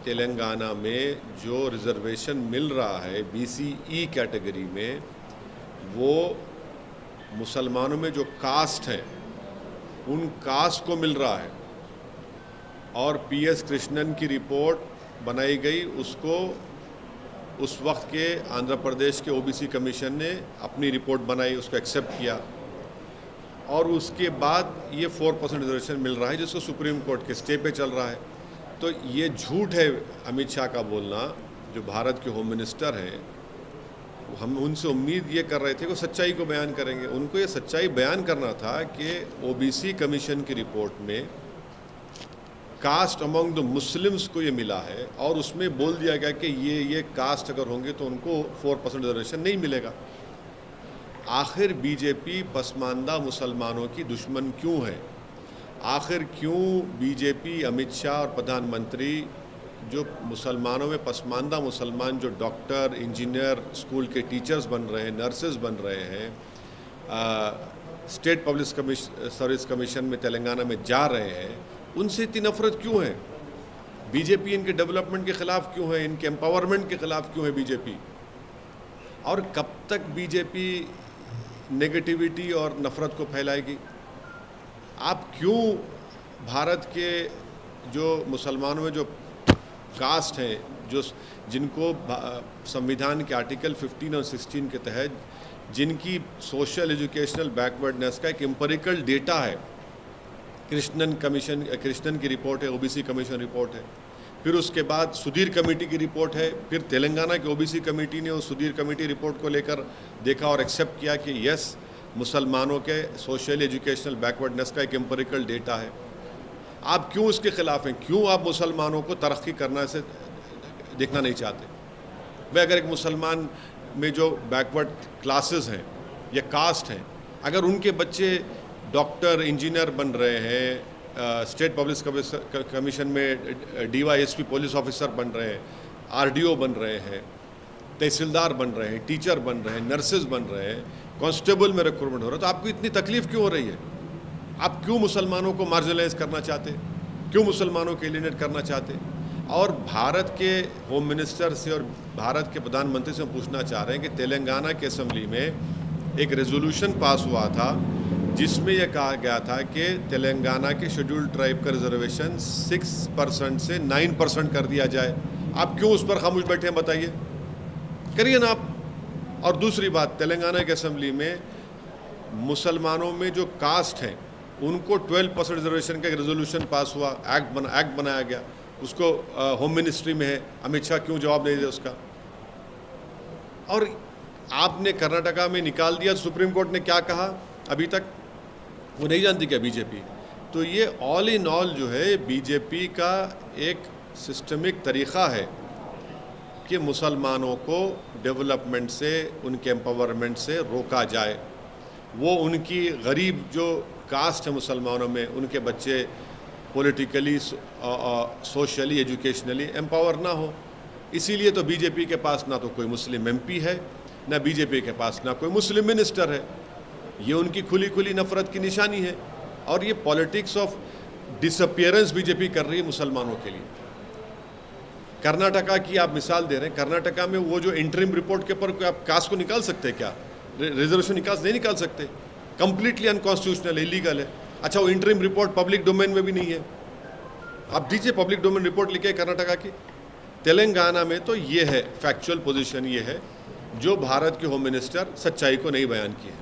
तेलंगाना में जो रिजर्वेशन मिल रहा है BCE कैटेगरी में, वो मुसलमानों में जो कास्ट हैं उन कास्ट को मिल रहा है। और PS कृष्णन की रिपोर्ट बनाई गई, उसको उस वक्त के आंध्र प्रदेश के OBC कमीशन ने अपनी रिपोर्ट बनाई, उसको एक्सेप्ट किया और उसके बाद ये 4% रिजर्वेशन मिल रहा है जिसको सुप्रीम कोर्ट के स्टे पे चल रहा है। तो ये झूठ है अमित शाह का बोलना, जो भारत के होम मिनिस्टर हैं। हम उनसे उम्मीद ये कर रहे थे कि सच्चाई को बयान करेंगे। उनको ये सच्चाई बयान करना था कि OBC कमीशन की रिपोर्ट में कास्ट अमंग द मुस्लिम्स को ये मिला है और उसमें बोल दिया गया कि ये कास्ट अगर होंगे तो उनको 4% रिजर्वेशन नहीं मिलेगा। आखिर बीजेपी पसमानदा मुसलमानों की दुश्मन क्यों है? आखिर क्यों बीजेपी, अमित शाह और प्रधानमंत्री जो मुसलमानों में पसमानदा मुसलमान, जो डॉक्टर, इंजीनियर, स्कूल के टीचर्स बन रहे हैं, नर्सेज बन रहे हैं, स्टेट पब्लिक सर्विस कमीशन में तेलंगाना में जा रहे हैं, उनसे इतनी नफरत क्यों है? बीजेपी इनके डेवलपमेंट के ख़िलाफ़ क्यों है? इनके एम्पावरमेंट के ख़िलाफ़ क्यों है बीजेपी? और कब तक बीजेपी नेगेटिविटी और नफ़रत को फैलाएगी? आप क्यों भारत के जो मुसलमानों में जो कास्ट हैं, जो जिनको संविधान के आर्टिकल 15 और 16 के तहत जिनकी सोशल एजुकेशनल बैकवर्डनेस का एक एम्पिरिकल डेटा है, कृष्णन की रिपोर्ट है, OBC कमीशन रिपोर्ट है, फिर उसके बाद सुधीर कमेटी की रिपोर्ट है, फिर तेलंगाना की OBC कमेटी ने उस सुधीर कमेटी रिपोर्ट को लेकर देखा और एक्सेप्ट किया कि यस, मुसलमानों के सोशल एजुकेशनल बैकवर्डनेस का एक एम्पिरिकल डेटा है। आप क्यों उसके ख़िलाफ़ हैं? क्यों आप मुसलमानों को तरक्की करना से देखना नहीं चाहते? वह अगर एक मुसलमान में जो बैकवर्ड क्लासेस हैं या कास्ट हैं, अगर उनके बच्चे डॉक्टर, इंजीनियर बन रहे हैं, स्टेट पब्लिक कमीशन में DYSP पुलिस ऑफिसर बन रहे हैं, RDO बन रहे हैं, तहसीलदार बन रहे हैं, टीचर बन रहे हैं, नर्सेज बन रहे हैं, कांस्टेबल में रिक्रूटमेंट हो रहा है, तो आपको इतनी तकलीफ़ क्यों हो रही है? आप क्यों मुसलमानों को मार्जिनलाइज करना चाहते? क्यों मुसलमानों को एलिनेट करना चाहते? और भारत के होम मिनिस्टर से और भारत के प्रधानमंत्री से हम पूछना चाह रहे हैं कि तेलंगाना की असेंबली में एक रेजोल्यूशन पास हुआ था जिसमें यह कहा गया था कि तेलंगाना के शेड्यूल्ड ट्राइब का रिजर्वेशन 6% से 9% कर दिया जाए। आप क्यों उस पर खामोश बैठे हैं? बताइए, करिए ना आप। और दूसरी बात, तेलंगाना की असेंबली में मुसलमानों में जो कास्ट हैं उनको 12% रिजर्वेशन का एक रेजोल्यूशन पास हुआ, एक्ट बनाया गया, उसको होम मिनिस्ट्री में है। अमित शाह क्यों जवाब नहीं दे उसका? और आपने कर्नाटका में निकाल दिया, सुप्रीम कोर्ट ने क्या कहा अभी तक वो नहीं जानती क्या बीजेपी? तो ये ऑल इन ऑल जो है बीजेपी का एक सिस्टमिक तरीक़ा है कि मुसलमानों को डेवलपमेंट से, उनके एम्पावरमेंट से रोका जाए। वो उनकी गरीब जो कास्ट है मुसलमानों में, उनके बच्चे पॉलिटिकली, सोशली, एजुकेशनली एम्पावर ना हो। इसीलिए तो बीजेपी के पास ना तो कोई मुस्लिम MP है, ना बीजेपी के पास ना कोई मुस्लिम मिनिस्टर है। ये उनकी खुली नफरत की निशानी है और ये पॉलिटिक्स ऑफ डिसअपियरेंस बीजेपी कर रही है मुसलमानों के लिए। कर्नाटका की आप मिसाल दे रहे हैं, कर्नाटका में वो जो इंटरिम रिपोर्ट के ऊपर आप कास्ट को निकाल सकते हैं क्या? रिजर्वेशन नहीं निकाल सकते, कंप्लीटली अनकॉन्स्टिट्यूशनल, इलीगल है। अच्छा, वो इंटरिम रिपोर्ट पब्लिक डोमेन में भी नहीं है। आप दीजिए पब्लिक डोमेन रिपोर्ट लिखे कर्नाटका की। तेलंगाना में तो ये है, फैक्चुअल पोजीशन ये है जो भारत के होम मिनिस्टर सच्चाई को नहीं बयान की है।